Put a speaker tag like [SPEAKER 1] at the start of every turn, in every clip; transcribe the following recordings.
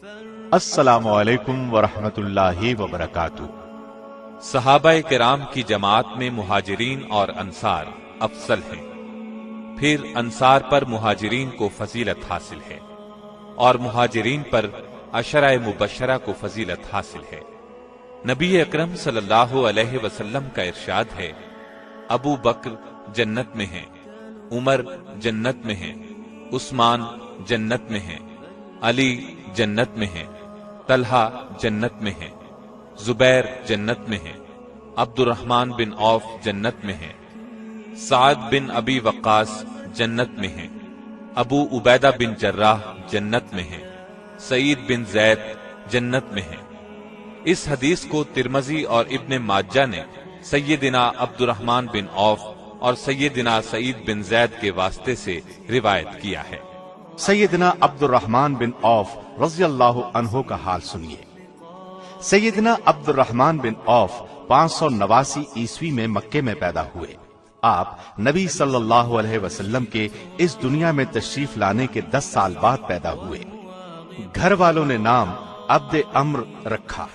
[SPEAKER 1] السلام علیکم ورحمۃ اللہ وبرکاتہ۔
[SPEAKER 2] صحابہ کرام کی جماعت میں مہاجرین اور انصار افضل ہیں، پھر انصار پر مہاجرین کو فضیلت حاصل ہے اور مہاجرین پر عشرہ مبشرہ کو فضیلت حاصل ہے۔ نبی اکرم صلی اللہ علیہ وسلم کا ارشاد ہے، ابو بکر جنت میں ہیں، عمر جنت میں ہیں، عثمان جنت میں ہیں، علی جنت میں ہیں، طلحہ جنت میں ہیں، زبیر جنت میں ہیں، عبد الرحمن بن عوف جنت میں ہیں، سعد بن ابی وقاص جنت میں ہیں، ابو عبیدہ بن جراح جنت میں ہیں، سعید بن زید جنت میں ہیں۔ اس حدیث کو ترمذی اور ابن ماجہ نے سیدنا عبد الرحمن بن عوف اور سیدنا سعید بن زید کے واسطے سے روایت کیا ہے۔
[SPEAKER 1] سیدنا عبد الرحمن بن عوف رضی اللہ عنہ کا حال سنیے۔ سیدنا عبد الرحمن بن عوف 589 عیسوی میں مکے میں پیدا ہوئے۔ آپ نبی صلی اللہ علیہ وسلم کے اس دنیا میں تشریف لانے کے 10 سال بعد پیدا ہوئے۔ گھر والوں نے نام عبد امر رکھا۔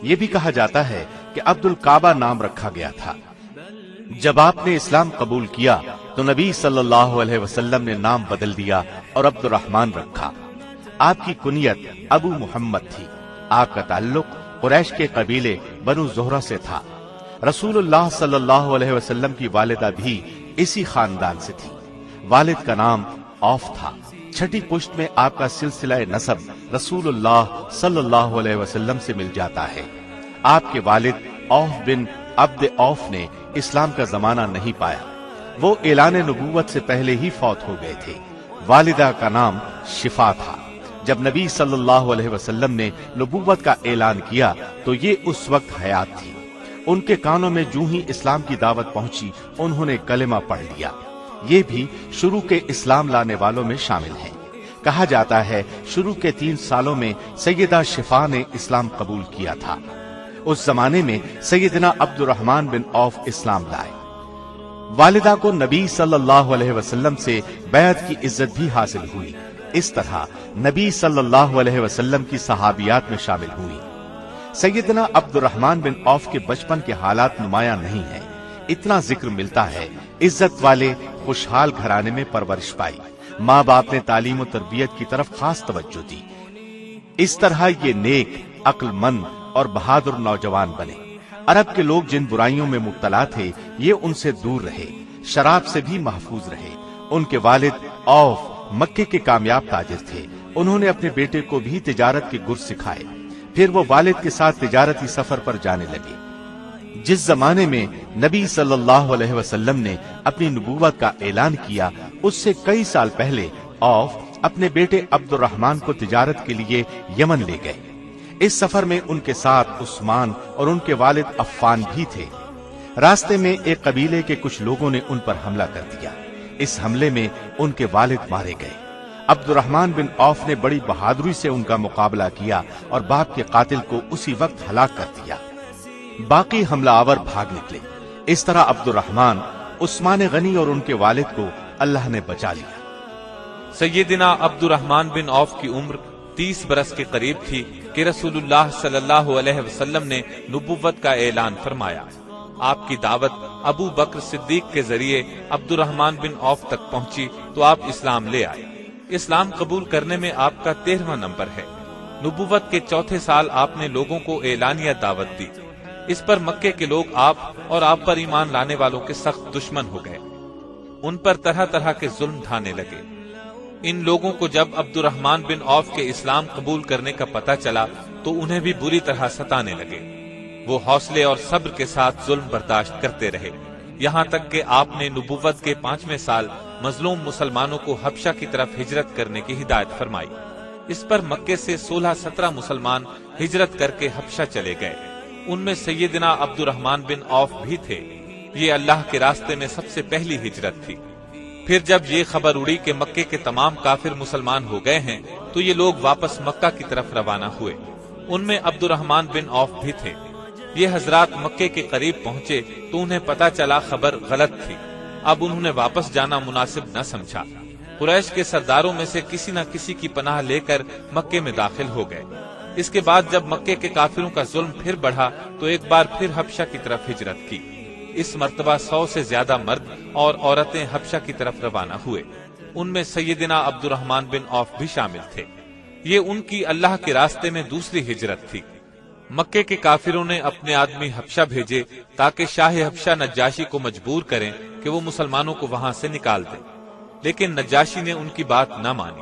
[SPEAKER 1] یہ بھی کہا جاتا ہے کہ عبد الکعبہ نام رکھا گیا تھا۔ جب آپ نے اسلام قبول کیا تو نبی صلی اللہ علیہ وسلم نے نام بدل دیا اور عبد الرحمن رکھا۔ آپ کی کنیت ابو محمد تھی۔ آپ کا تعلق قریش کے قبیلے بنو زہرہ سے تھا۔ رسول اللہ صلی اللہ علیہ وسلم کی والدہ بھی اسی خاندان سے تھی۔ والد کا نام عوف تھا۔ چھٹی پشت میں آپ کا سلسلہ نسب رسول اللہ صلی اللہ علیہ وسلم سے مل جاتا ہے۔ آپ کے والد عوف بن عبد عوف نے اسلام کا زمانہ نہیں پایا۔ وہ اعلان نبوت سے پہلے ہی فوت ہو گئے تھے۔ والدہ کا نام شفا تھا۔ جب نبی صلی اللہ علیہ وسلم نے نبوت کا اعلان کیا تو یہ اس وقت حیات تھی۔ ان کے کانوں میں جو ہی اسلام کی دعوت پہنچی انہوں نے کلمہ پڑھ لیا۔ یہ بھی شروع کے اسلام لانے والوں میں شامل ہیں۔ کہا جاتا ہے شروع کے 3 سالوں میں سیدہ شفا نے اسلام قبول کیا تھا۔ اس زمانے میں سیدنا عبد الرحمن بن عوف اسلام لائے۔ والدہ کو نبی صلی اللہ علیہ وسلم سے بیعت کی عزت بھی حاصل ہوئی۔ اس طرح نبی صلی اللہ علیہ وسلم کی صحابیات میں شامل ہوئی۔ سیدنا عبد الرحمن بن عوف کے بچپن کے حالات نمایاں نہیں ہیں۔ اتنا ذکر ملتا ہے عزت والے خوشحال گھرانے میں پرورش پائی۔ ماں باپ نے تعلیم و تربیت کی طرف خاص توجہ دی۔ اس طرح یہ نیک، عقل مند اور بہادر نوجوان بنے۔ عرب کے لوگ جن برائیوں میں مبتلا تھے یہ ان سے دور رہے، شراب سے بھی محفوظ رہے۔ ان کے والد عوف مکے کے کامیاب تاجر تھے۔ انہوں نے اپنے بیٹے کو بھی تجارت کے گر سکھائے۔ پھر وہ والد کے ساتھ تجارتی سفر پر جانے لگے۔ جس زمانے میں نبی صلی اللہ علیہ وسلم نے اپنی نبوت کا اعلان کیا اس سے کئی سال پہلے عوف اپنے بیٹے عبد الرحمن کو تجارت کے لیے یمن لے گئے۔ اس سفر میں ان کے ساتھ عثمان اور ان کے والد عفان بھی تھے۔ راستے میں ایک قبیلے کے کچھ لوگوں نے ان پر حملہ کر دیا۔ اس حملے میں ان کے والد مارے گئے۔ عبد الرحمن بن عوف نے بڑی بہادری سے ان کا مقابلہ کیا اور باپ کے قاتل کو اسی وقت ہلاک کر دیا۔ باقی حملہ آور بھاگ نکلے۔ اس طرح عبد الرحمن، عثمان غنی اور ان کے والد کو اللہ نے بچا لیا۔
[SPEAKER 2] سیدنا عبد الرحمن بن عوف کی عمر 30 برس کے قریب تھی کہ رسول اللہ صلی اللہ علیہ وسلم نے نبوت کا اعلان فرمایا۔ آپ کی دعوت ابو بکر صدیق کے ذریعے عبد الرحمن بن عوف تک پہنچی تو آپ اسلام لے آئے۔ اسلام قبول کرنے میں آپ کا 13واں نمبر ہے۔ نبوت کے 4تھے سال آپ نے لوگوں کو اعلانیہ دعوت دی۔ اس پر مکے کے لوگ آپ اور آپ پر ایمان لانے والوں کے سخت دشمن ہو گئے۔ ان پر طرح طرح کے ظلم ڈھانے لگے۔ ان لوگوں کو جب عبد الرحمن بن عوف کے اسلام قبول کرنے کا پتہ چلا تو انہیں بھی بری طرح ستانے لگے۔ وہ حوصلے اور صبر کے ساتھ ظلم برداشت کرتے رہے، یہاں تک کہ آپ نے نبوت کے 5ویں سال مظلوم مسلمانوں کو حبشہ کی طرف ہجرت کرنے کی ہدایت فرمائی۔ اس پر مکے سے 16-17 مسلمان ہجرت کر کے حبشہ چلے گئے۔ ان میں سیدنا عبد الرحمن بن عوف بھی تھے۔ یہ اللہ کے راستے میں سب سے پہلی ہجرت تھی۔ پھر جب یہ خبر اڑی کہ مکے کے تمام کافر مسلمان ہو گئے ہیں تو یہ لوگ واپس مکہ کی طرف روانہ ہوئے۔ ان میں عبد الرحمن بن عوف بھی تھے۔ یہ حضرات مکے کے قریب پہنچے تو انہیں پتا چلا خبر غلط تھی۔ اب انہوں نے واپس جانا مناسب نہ سمجھا۔ قریش کے سرداروں میں سے کسی نہ کسی کی پناہ لے کر مکے میں داخل ہو گئے۔ اس کے بعد جب مکے کے کافروں کا ظلم پھر بڑھا تو ایک بار پھر حبشہ کی طرف ہجرت کی۔ اس مرتبہ 100 سے زیادہ مرد اور عورتیں حبشہ کی طرف روانہ ہوئے۔ ان میں سیدنا عبد الرحمن بن عوف بھی شامل تھے۔ یہ ان کی اللہ کے راستے میں دوسری ہجرت تھی۔ مکے کے کافروں نے اپنے آدمی حبشہ بھیجے تاکہ شاہ حبشہ نجاشی کو مجبور کریں کہ وہ مسلمانوں کو وہاں سے نکال دیں، لیکن نجاشی نے ان کی بات نہ مانی۔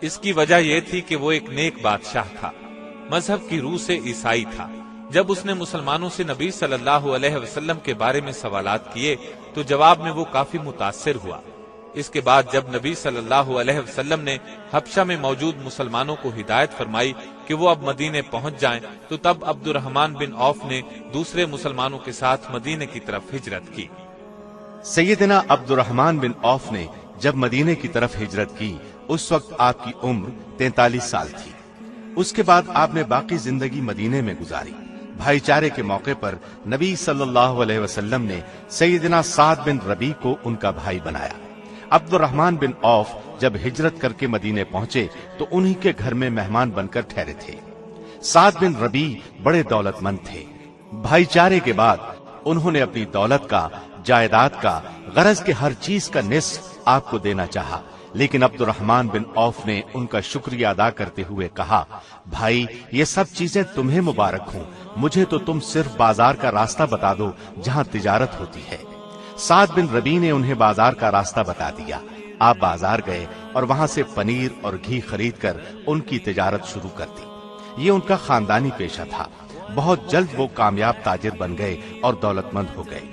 [SPEAKER 2] اس کی وجہ یہ تھی کہ وہ ایک نیک بادشاہ تھا، مذہب کی روح سے عیسائی تھا۔ جب اس نے مسلمانوں سے نبی صلی اللہ علیہ وسلم کے بارے میں سوالات کیے تو جواب میں وہ کافی متاثر ہوا۔ اس کے بعد جب نبی صلی اللہ علیہ وسلم نے حبشہ میں موجود مسلمانوں کو ہدایت فرمائی کہ وہ اب مدینے پہنچ جائیں تو تب عبد الرحمن بن عوف نے دوسرے مسلمانوں کے ساتھ مدینے کی طرف ہجرت کی۔
[SPEAKER 1] سیدنا عبد الرحمن بن عوف نے جب مدینے کی طرف ہجرت کی اس وقت آپ کی عمر 43 سال تھی۔ اس کے بعد آپ نے باقی زندگی مدینے میں گزاری۔ بھائی چارے کے موقع پر نبی صلی اللہ علیہ وسلم نے سیدنا سعد بن ربیع کو ان کا بھائی بنایا۔ عبد الرحمن بن عوف جب ہجرت کر کے مدینے پہنچے تو انہی کے گھر میں مہمان بن کر ٹھہرے تھے۔ سعد بن ربیع بڑے دولت مند تھے۔ بھائی چارے کے بعد انہوں نے اپنی دولت کا، جائیداد کا، غرض کے ہر چیز کا نصف آپ کو دینا چاہا، لیکن عبد الرحمن بن عوف نے ان کا شکریہ ادا کرتے ہوئے کہا، بھائی یہ سب چیزیں تمہیں مبارک ہوں، مجھے تو تم صرف بازار کا راستہ بتا دو جہاں تجارت ہوتی ہے۔ سعد بن ربیع نے انہیں بازار کا راستہ بتا دیا۔ آپ بازار گئے اور وہاں سے پنیر اور گھی خرید کر ان کی تجارت شروع کر دی۔ یہ ان کا خاندانی پیشہ تھا۔ بہت جلد وہ کامیاب تاجر بن گئے اور دولت مند ہو گئے۔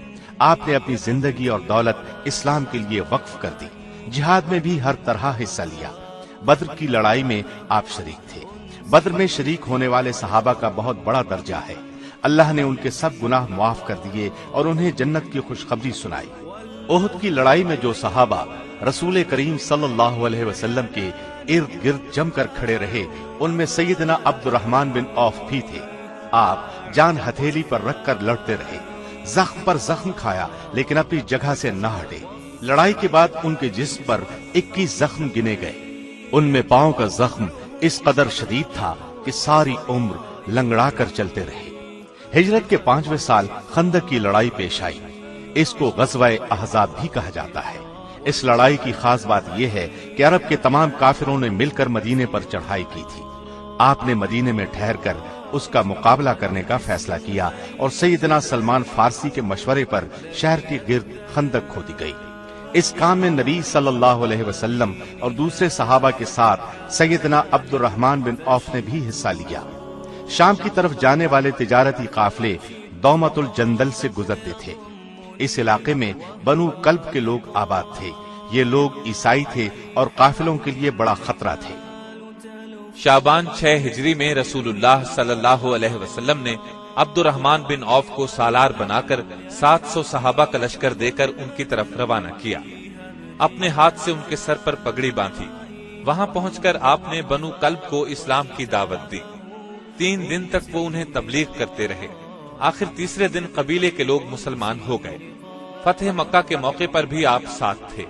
[SPEAKER 1] آپ نے اپنی زندگی اور دولت اسلام کے لیے وقف کر دی۔ جہاد میں بھی ہر طرح حصہ لیا۔ بدر کی لڑائی میں آپ شریک تھے۔ بدر میں شریک ہونے والے صحابہ کا بہت بڑا درجہ ہے۔ اللہ نے ان کے سب گناہ معاف کر دیے اور انہیں جنت کی خوشخبری سنائی۔ احد کی لڑائی میں جو صحابہ رسول کریم صلی اللہ علیہ وسلم کے ارد گرد جم کر کھڑے رہے ان میں سیدنا عبد الرحمن بن عوف بھی تھے۔ آپ جان ہتھیلی پر رکھ کر لڑتے رہے، زخم پر زخم کھایا لیکن اپنی جگہ سے نہ ہٹے۔ لڑائی کے بعد ان کے جسم پر 21 زخم گنے گئے۔ ان میں پاؤں کا زخم اس قدر شدید تھا کہ ساری عمر لنگڑا کر چلتے رہے۔ ہجرت کے 5ویں سال خندق کی لڑائی پیش آئی۔ اس کو غزوہ احزاب بھی کہا جاتا ہے۔ اس لڑائی کی خاص بات یہ ہے کہ عرب کے تمام کافروں نے مل کر مدینے پر چڑھائی کی تھی۔ آپ نے مدینے میں ٹھہر کر اس کا مقابلہ کرنے کا فیصلہ کیا اور سیدنا سلمان فارسی کے مشورے پر شہر کے گرد خندق کھودی گئی۔ اس کام میں نبی صلی اللہ علیہ وسلم اور دوسرے صحابہ کے ساتھ سیدنا عبد الرحمن بن عوف نے بھی حصہ لیا۔ شام کی طرف جانے والے تجارتی قافلے دومت الجندل سے گزرتے تھے۔ اس علاقے میں بنو کلب کے لوگ آباد تھے۔ یہ لوگ عیسائی تھے اور قافلوں کے لیے بڑا خطرہ تھے۔
[SPEAKER 2] شعبان 6 ہجری میں رسول اللہ صلی اللہ علیہ وسلم نے عبد الرحمن بن عوف کو سالار بنا کر 700 صحابہ کا لشکر دے کر ان کی طرف روانہ کیا۔ اپنے ہاتھ سے ان کے سر پر پگڑی باندھی۔ وہاں پہنچ کر آپ نے بنو کلب کو اسلام کی دعوت دی۔ 3 دن تک وہ انہیں تبلیغ کرتے رہے۔ آخر تیسرے دن قبیلے کے لوگ مسلمان ہو گئے۔ فتح مکہ کے موقع پر بھی آپ ساتھ تھے۔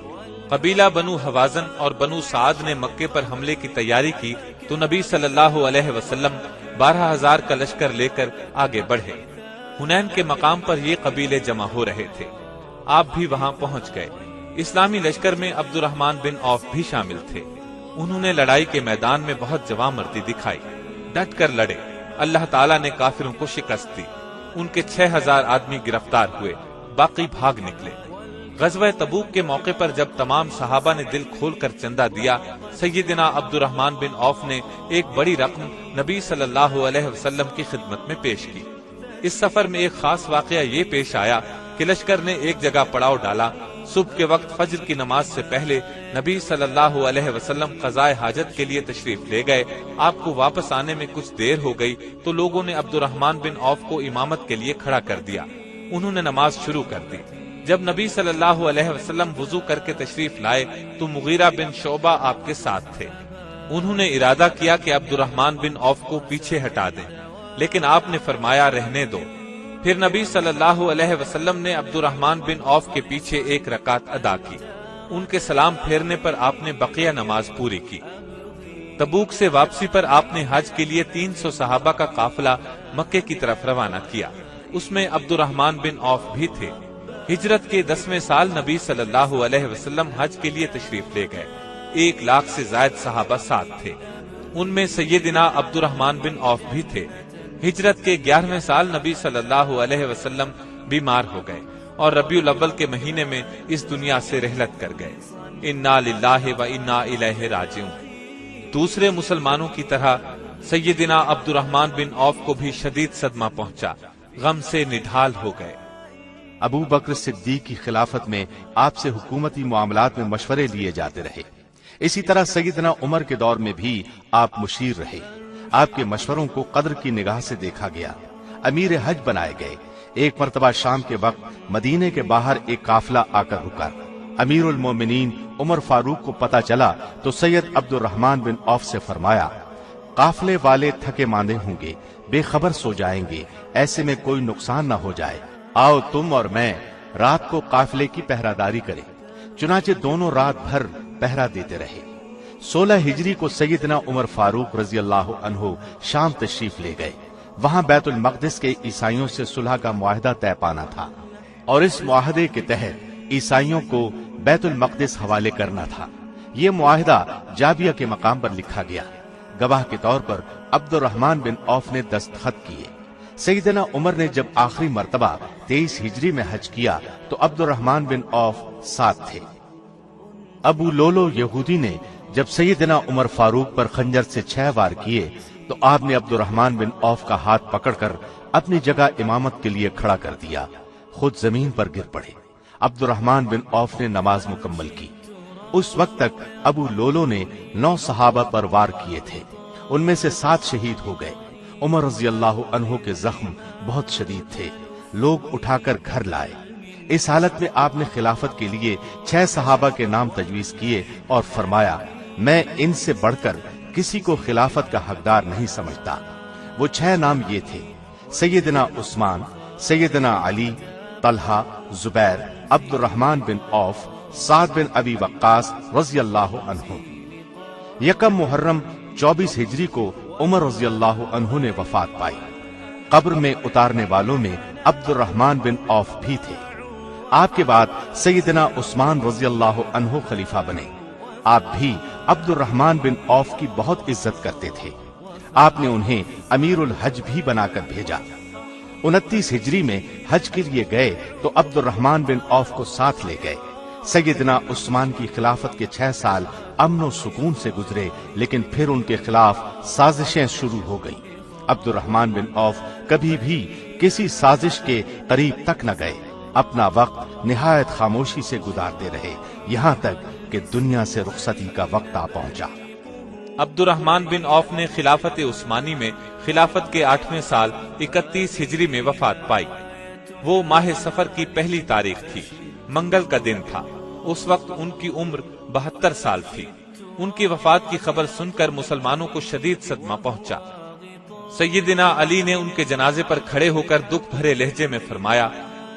[SPEAKER 2] قبیلہ بنو حوازن اور بنو سعد نے مکے پر حملے کی تیاری کی تو نبی صلی اللہ علیہ وسلم 12,000 کا لشکر لے کر آگے بڑھے۔ حنین کے مقام پر یہ قبیلے جمع ہو رہے تھے۔ آپ بھی وہاں پہنچ گئے۔ اسلامی لشکر میں عبد الرحمن بن عوف بھی شامل تھے۔ انہوں نے لڑائی کے میدان میں بہت جواں مردی دکھائی، ڈٹ کر لڑے۔ اللہ تعالیٰ نے کافروں کو شکست دی۔ ان کے 6,000 آدمی گرفتار ہوئے، باقی بھاگ نکلے۔ غزوہ تبوک کے موقع پر جب تمام صحابہ نے دل کھول کر چندہ دیا، سیدنا عبد الرحمن بن عوف نے ایک بڑی رقم نبی صلی اللہ علیہ وسلم کی خدمت میں پیش کی۔ اس سفر میں ایک خاص واقعہ یہ پیش آیا کہ لشکر نے ایک جگہ پڑاؤ ڈالا۔ صبح کے وقت فجر کی نماز سے پہلے نبی صلی اللہ علیہ وسلم قضاء حاجت کے لیے تشریف لے گئے۔ آپ کو واپس آنے میں کچھ دیر ہو گئی تو لوگوں نے عبد الرحمن بن عوف کو امامت کے لیے کھڑا کر دیا۔ انہوں نے نماز شروع کر دی۔ جب نبی صلی اللہ علیہ وسلم وضو کر کے تشریف لائے تو مغیرہ بن شعبہ آپ کے ساتھ تھے۔ انہوں نے ارادہ کیا کہ عبد الرحمن بن عوف کو پیچھے ہٹا دیں، لیکن آپ نے فرمایا رہنے دو۔ پھر نبی صلی اللہ علیہ وسلم نے عبد الرحمن بن عوف کے پیچھے ایک رکعت ادا کی۔ ان کے سلام پھیرنے پر آپ نے بقیہ نماز پوری کی۔ تبوک سے واپسی پر آپ نے حج کے لیے 300 صحابہ کا قافلہ مکے کی طرف روانہ کیا۔ اس میں عبد الرحمن بن عوف بھی تھے۔ ہجرت کے 10ویں سال نبی صلی اللہ علیہ وسلم حج کے لیے تشریف لے گئے۔ 1 لاکھ سے زائد صحابہ ساتھ تھے، ان میں سیدنا عبد الرحمن بن عوف بھی تھے۔ ہجرت کے 11ویں سال نبی صلی اللہ علیہ وسلم بیمار ہو گئے اور ربیع الاول کے مہینے میں اس دنیا سے رحلت کر گئے۔ انا للہ و انا الیہ راجعون۔ دوسرے مسلمانوں کی طرح سیدنا عبد الرحمن بن عوف کو بھی شدید صدمہ پہنچا، غم سے نڈھال ہو گئے۔
[SPEAKER 1] ابو بکر صدیق کی خلافت میں آپ سے حکومتی معاملات میں مشورے لیے جاتے رہے۔ اسی طرح سیدنا عمر کے دور میں بھی آپ مشیر رہے۔ آپ کے مشوروں کو قدر کی نگاہ سے دیکھا گیا۔ امیر حج بنائے گئے۔ ایک مرتبہ شام کے وقت مدینے کے باہر ایک قافلہ آ کر رکا۔ امیر المومنین عمر فاروق کو پتا چلا تو سید عبد الرحمن بن عوف سے فرمایا، قافلے والے تھکے ماندے ہوں گے، بے خبر سو جائیں گے، ایسے میں کوئی نقصان نہ ہو جائے، آؤ تم اور میں رات کو قافلے کی پہرہ داری کریں۔ چنانچہ دونوں رات بھر پہرہ دیتے رہے۔ 16 ہجری کو سیدنا عمر فاروق رضی اللہ عنہ شام تشریف لے گئے۔ وہاں بیت المقدس کے عیسائیوں سے صلح کا معاہدہ طے پانا تھا اور اس معاہدے کے تحت عیسائیوں کو بیت المقدس حوالے کرنا تھا۔ یہ معاہدہ جابیہ کے مقام پر لکھا گیا۔ گواہ کے طور پر عبد الرحمن بن عوف نے دستخط کیے۔ سیدنا عمر نے جب آخری مرتبہ 23 ہجری میں حج کیا تو عبد الرحمن بن عوف ساتھ تھے۔ ابو لولو یہودی نے جب سیدنا عمر فاروق پر خنجر سے 6 وار کیے تو آپ نے عبد الرحمن بن عوف کا ہاتھ پکڑ کر اپنی جگہ امامت کے لیے کھڑا کر دیا، خود زمین پر گر پڑے۔ عبد الرحمن بن عوف نے نماز مکمل کی۔ اس وقت تک ابو لولو نے 9 صحابہ پر وار کیے تھے، ان میں سے 7 شہید ہو گئے۔ عمر رضی اللہ عنہ کے زخم بہت شدید تھے، لوگ اٹھا کر گھر لائے۔ اس حالت میں آپ نے خلافت کے لیے 6 صحابہ کے نام تجویز کیے اور فرمایا، میں ان سے بڑھ کر کسی کو خلافت کا حقدار نہیں سمجھتا۔ وہ 6 نام یہ تھے: سیدنا عثمان، سیدنا علی، طلحہ، زبیر، عبد الرحمن بن عوف، سعد بن ابی وقاص رضی اللہ عنہ۔ یکم محرم 24 ہجری کو عمر رضی اللہ عنہ نے وفات پائی۔ قبر میں اتارنے والوں میں عبد الرحمن بن عوف بھی تھے۔ آپ کے بعد سیدنا عثمان رضی اللہ عنہ خلیفہ بنے۔ آپ بھی عبد الرحمن بن عوف کی بہت عزت کرتے تھے۔ آپ نے انہیں امیر الحج بھی بنا کر بھیجا۔ 29 ہجری میں حج کے لیے گئے تو عبد الرحمن بن عوف کو ساتھ لے گئے۔ سیدنا عثمان کی خلافت کے 6 سال امن و سکون سے گزرے، لیکن پھر ان کے خلاف سازشیں شروع ہو گئیں۔ عبد الرحمن بن عوف کبھی بھی کسی سازش کے قریب تک نہ گئے، اپنا وقت نہایت خاموشی سے گزارتے رہے، یہاں تک کہ دنیا سے رخصتی کا وقت آ پہنچا۔
[SPEAKER 2] عبد الرحمن بن عوف نے خلافت عثمانی میں خلافت کے 8ویں سال 31 ہجری میں وفات پائی۔ وہ ماہ سفر کی پہلی تاریخ تھی، منگل کا دن تھا۔ اس وقت ان کی عمر 72 سال تھی۔ ان کی وفات کی خبر سن کر مسلمانوں کو شدید صدمہ پہنچا۔ سیدنا علی نے ان کے جنازے پر کھڑے ہو کر دکھ بھرے لہجے میں فرمایا،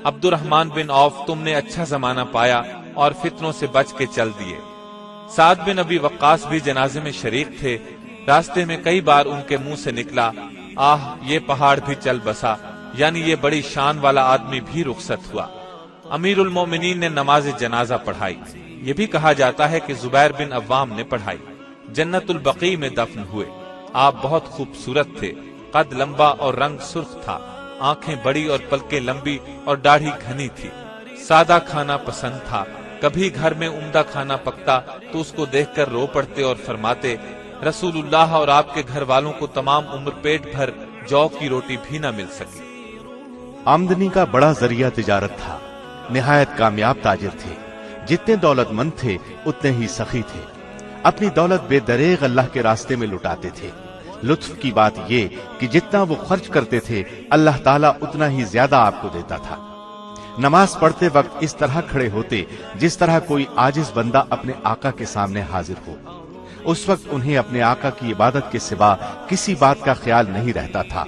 [SPEAKER 2] عبد الرحمن بن عوف، تم نے اچھا زمانہ پایا اور فتنوں سے بچ کے چل دیے۔ سعد بن ابی وقاص بھی جنازے میں شریک تھے۔ راستے میں کئی بار ان کے منہ سے نکلا، آہ یہ پہاڑ بھی چل بسا، یعنی یہ بڑی شان والا آدمی بھی رخصت ہوا۔ امیر المومنین نے نماز جنازہ پڑھائی۔ یہ بھی کہا جاتا ہے کہ زبیر بن عوام نے پڑھائی۔ جنت البقیع میں دفن ہوئے۔ آپ بہت خوبصورت تھے، قد لمبا اور رنگ سرخ تھا، آنکھیں بڑی اور پلکیں لمبی اور داڑھی گھنی تھی۔ سادہ کھانا پسند تھا، کبھی گھر میں عمدہ کھانا پکتا تو اس کو دیکھ کر رو پڑتے اور فرماتے، رسول اللہ اور آپ کے گھر والوں کو تمام عمر پیٹ بھر جو کی روٹی بھی نہ مل سکی۔
[SPEAKER 1] آمدنی کا بڑا ذریعہ تجارت تھا، نہایت کامیاب تاجر تھے۔ جتنے دولت مند تھے اتنے ہی سخی تھے، اپنی دولت بے دریغ اللہ کے راستے میں لٹاتے تھے۔ لطف کی بات یہ کہ جتنا وہ خرچ کرتے تھے اللہ تعالیٰ اتنا ہی زیادہ آپ کو دیتا تھا۔ نماز پڑھتے وقت اس طرح کھڑے ہوتے جس طرح کوئی عاجز بندہ اپنے آقا کے سامنے حاضر ہو۔ اس وقت انہیں اپنے آقا کی عبادت کے سوا کسی بات کا خیال نہیں رہتا تھا۔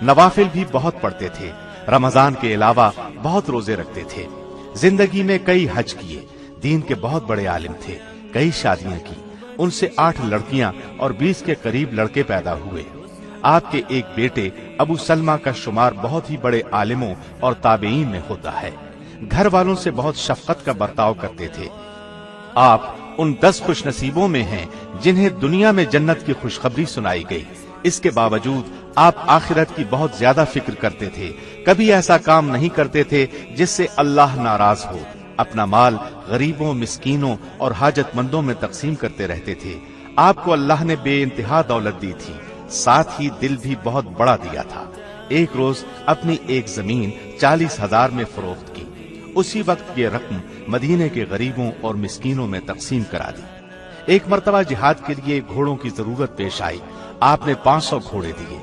[SPEAKER 1] نوافل بھی بہت پڑھتے تھے، رمضان کے علاوہ بہت روزے رکھتے تھے۔ زندگی میں کئی حج کیے، دین کے بہت بڑے عالم تھے، کئی شادیاں کی، ان سے 8 لڑکیاں اور 20 کے قریب لڑکے پیدا ہوئے۔ آپ کے ایک بیٹے ابو سلمہ کا شمار بہت ہی بڑے عالموں اور تابعین میں ہوتا ہے۔ گھر والوں سے بہت شفقت کا برتاؤ کرتے تھے۔ آپ ان 10 خوش نصیبوں میں ہیں جنہیں دنیا میں جنت کی خوشخبری سنائی گئی۔ اس کے باوجود آپ آخرت کی بہت زیادہ فکر کرتے تھے، کبھی ایسا کام نہیں کرتے تھے جس سے اللہ ناراض ہو۔ اپنا مال غریبوں، مسکینوں اور حاجت مندوں میں تقسیم کرتے رہتے تھے۔ آپ کو اللہ نے بے انتہا دولت دی تھی، ساتھ ہی دل بھی بہت بڑا دیا تھا۔ ایک روز اپنی ایک زمین 40,000 میں فروخت کی۔ اسی وقت یہ رقم مدینے کے غریبوں اور مسکینوں میں تقسیم کرا دی۔ ایک مرتبہ جہاد کے لیے گھوڑوں کی ضرورت پیش آئی، آپ نے 500 گھوڑے دیے۔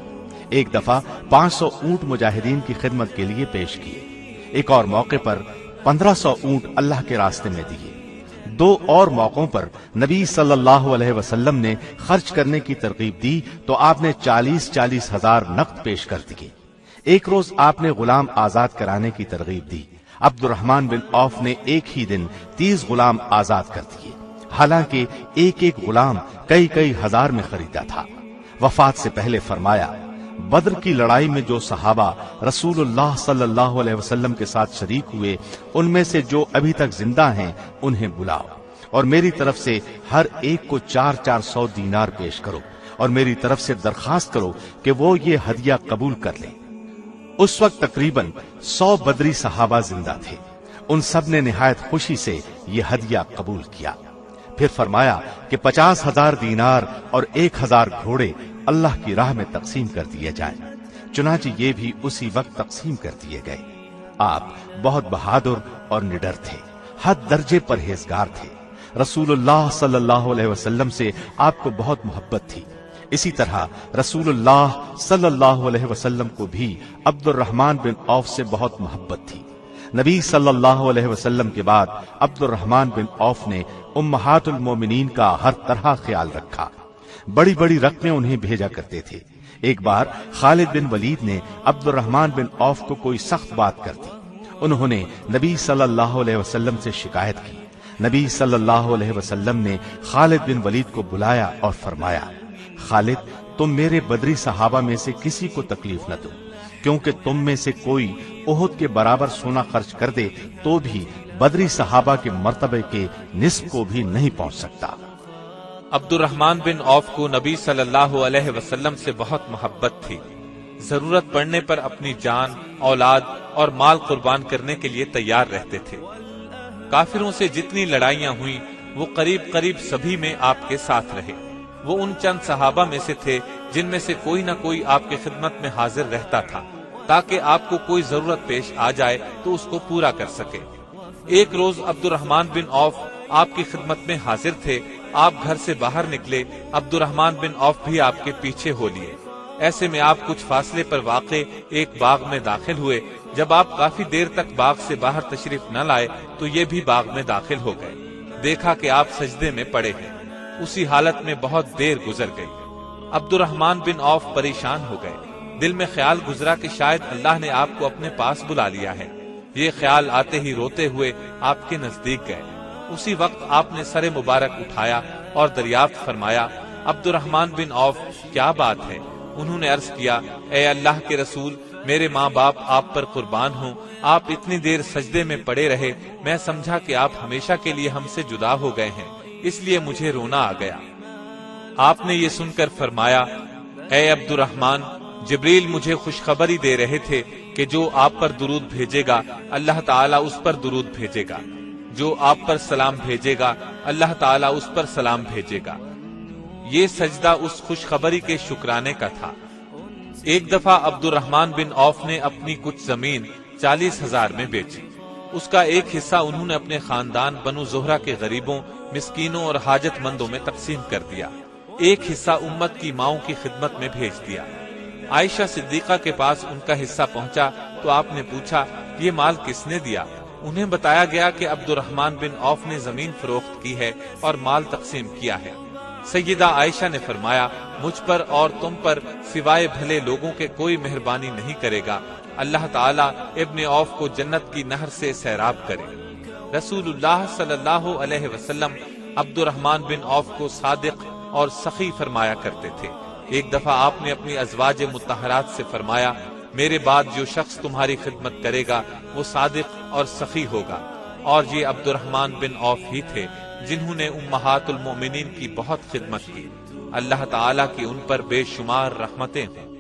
[SPEAKER 1] ایک دفعہ 500 اونٹ مجاہدین کی خدمت کے لیے پیش کیے۔ ایک اور موقع پر 1500 اونٹ اللہ کے راستے میں دیے۔ 2 اور موقعوں پر نبی صلی اللہ علیہ وسلم نے خرچ کرنے کی ترغیب دی تو آپ نے 40 ہزار نقد پیش کر دیے۔ ایک روز آپ نے غلام آزاد کرانے کی ترغیب دی۔ عبد الرحمن بن عوف نے ایک ہی دن 30 غلام آزاد کر دیے، حالانکہ ایک ایک غلام کئی ہزار میں خریدا تھا۔ وفات سے پہلے فرمایا، بدر کی لڑائی میں جو صحابہ رسول اللہ صلی اللہ علیہ وسلم کے ساتھ شریک ہوئے، ان میں سے جو ابھی تک زندہ ہیں انہیں بلاؤ، اور میری طرف سے ہر ایک کو 400 دینار پیش کرو، اور میری طرف سے درخواست کرو کہ وہ یہ ہدیہ قبول کر لیں۔ اس وقت تقریباً 100 بدری صحابہ زندہ تھے۔ ان سب نے نہایت خوشی سے یہ ہدیہ قبول کیا۔ پھر فرمایا کہ 50,000 دینار اور 1,000 گھوڑے اللہ کی راہ میں تقسیم کر دیے جائیں۔ چنانچہ یہ بھی اسی وقت تقسیم کر دیے گئے۔ آپ بہت بہادر اور نڈر تھے، حد درجے پرہیزگار تھے۔ رسول اللہ صلی اللہ علیہ وسلم سے آپ کو بہت محبت تھی۔ اسی طرح رسول اللہ صلی اللہ علیہ وسلم کو بھی عبد الرحمن بن عوف سے بہت محبت تھی۔ نبی صلی اللہ علیہ وسلم کے بعد عبد الرحمن بن عوف نے امہات المومنین کا ہر طرح خیال رکھا، بڑی بڑی رقمیں انہیں بھیجا کرتے تھے۔ ایک بار خالد بن ولید نے عبد الرحمن بن عوف کو کوئی سخت بات کر دی۔ انہوں نے نبی صلی اللہ علیہ وسلم سے شکایت کی۔ نبی صلی اللہ علیہ وسلم نے خالد بن ولید کو بلایا اور فرمایا، خالد، تم میرے بدری صحابہ میں سے کسی کو تکلیف نہ دو، کیونکہ تم میں سے کوئی احد کے برابر سونا خرچ کر دے تو بھی بدری صحابہ کے مرتبے کے نصف کو بھی نہیں پہنچ سکتا۔
[SPEAKER 2] عبد الرحمن بن عوف کو نبی صلی اللہ علیہ وسلم سے بہت محبت تھی۔ ضرورت پڑنے پر اپنی جان، اولاد اور مال قربان کرنے کے لیے تیار رہتے تھے۔ کافروں سے جتنی لڑائیاں ہوئیں وہ قریب سبھی میں آپ کے ساتھ رہے۔ وہ ان چند صحابہ میں سے تھے جن میں سے کوئی نہ کوئی آپ کی خدمت میں حاضر رہتا تھا، تاکہ آپ کو کوئی ضرورت پیش آ جائے تو اس کو پورا کر سکے۔ ایک روز عبد الرحمن بن عوف آپ کی خدمت میں حاضر تھے۔ آپ گھر سے باہر نکلے، عبد الرحمن بن عوف بھی آپ کے پیچھے ہو لیے۔ ایسے میں آپ کچھ فاصلے پر واقع ایک باغ میں داخل ہوئے۔ جب آپ کافی دیر تک باغ سے باہر تشریف نہ لائے تو یہ بھی باغ میں داخل ہو گئے۔ دیکھا کہ آپ سجدے میں پڑے ہیں۔ اسی حالت میں بہت دیر گزر گئی۔ عبد الرحمن بن عوف پریشان ہو گئے۔ دل میں خیال گزرا کہ شاید اللہ نے آپ کو اپنے پاس بلا لیا ہے۔ یہ خیال آتے ہی روتے ہوئے آپ کے نزدیک گئے۔ اسی وقت آپ نے سر مبارک اٹھایا اور دریافت فرمایا، عبد الرحمن بن عوف، کیا بات ہے؟ انہوں نے عرض کیا، اے اللہ کے رسول، میرے ماں باپ آپ پر قربان ہوں۔ آپ اتنی دیر سجدے میں پڑے رہے، میں سمجھا کہ آپ ہمیشہ کے لیے ہم سے جدا ہو گئے ہیں، اس لیے مجھے رونا آ گیا۔ آپ نے یہ سن کر فرمایا، اے عبد الرحمن، جبریل مجھے خوشخبری دے رہے تھے کہ جو آپ پر درود بھیجے گا اللہ تعالیٰ اس پر درود بھیجے گا، جو آپ پر سلام بھیجے گا اللہ تعالیٰ اس پر سلام بھیجے گا۔ یہ سجدہ اس خوشخبری کے شکرانے کا تھا۔ ایک دفعہ عبد الرحمن بن عوف نے اپنی کچھ زمین 40,000 میں بیچی۔ اس کا ایک حصہ انہوں نے اپنے خاندان بنو زہرہ کے غریبوں، مسکینوں اور حاجت مندوں میں تقسیم کر دیا۔ ایک حصہ امت کی ماؤں کی خدمت میں بھیج دیا۔ عائشہ صدیقہ کے پاس ان کا حصہ پہنچا تو آپ نے پوچھا، یہ مال کس نے دیا؟ انہیں بتایا گیا کہ عبد الرحمن بن عوف نے زمین فروخت کی ہے اور مال تقسیم کیا ہے۔ سیدہ عائشہ نے فرمایا، مجھ پر اور تم پر سوائے بھلے لوگوں کے کوئی مہربانی نہیں کرے گا۔ اللہ تعالیٰ ابن عوف کو جنت کی نہر سے سیراب کرے۔ رسول اللہ صلی اللہ علیہ وسلم عبد الرحمن بن عوف کو صادق اور سخی فرمایا کرتے تھے۔ ایک دفعہ آپ نے اپنی ازواج مطہرات سے فرمایا، میرے بعد جو شخص تمہاری خدمت کرے گا وہ صادق اور سخی ہوگا، اور یہ عبد الرحمن بن عوف ہی تھے جنہوں نے امہات المؤمنین کی بہت خدمت کی۔ اللہ تعالیٰ کی ان پر بے شمار رحمتیں ہوں۔